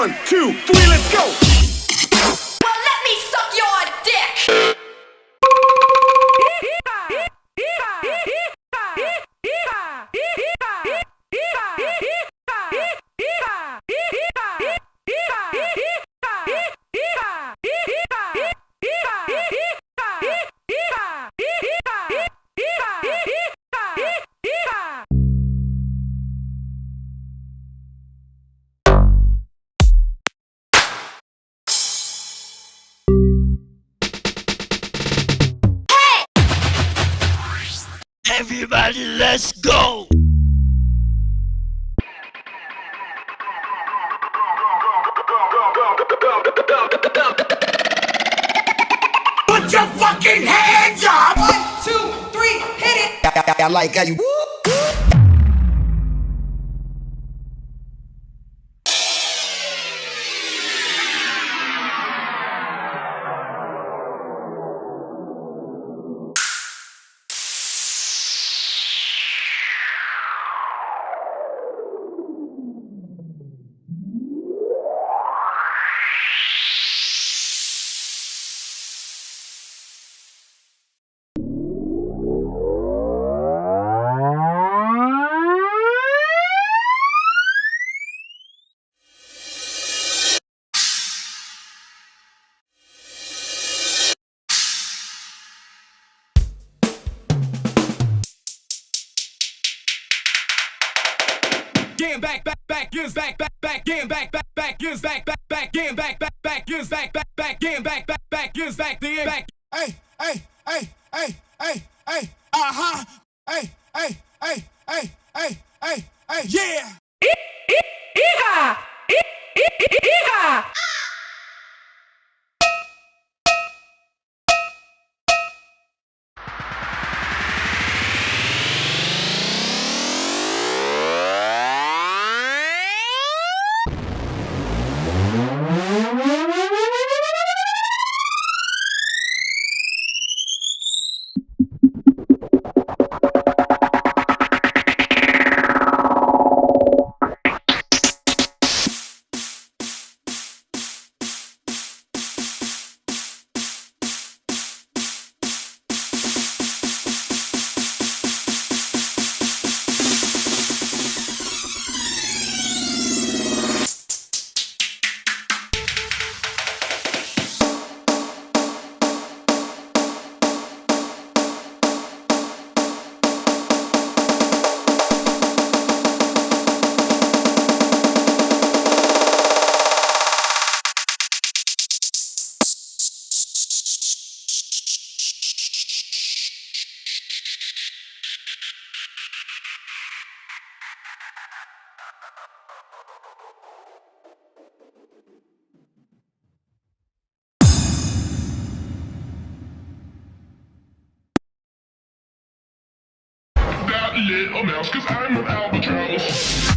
1, 2, 3, let's go. Well, let me suck your dick! Everybody, let's go! Put your fucking hands up! 1, 2, 3, hit it! I like how you. Getting back, gives back, getting back, gives back, getting back, gives back, getting back, gives back, the back. Hey, hey, hey, hey, hey, hey, uh-huh. Hey, hey, hey, hey, hey, hey, hey, yeah. That little mouse, cause I'm an albatross.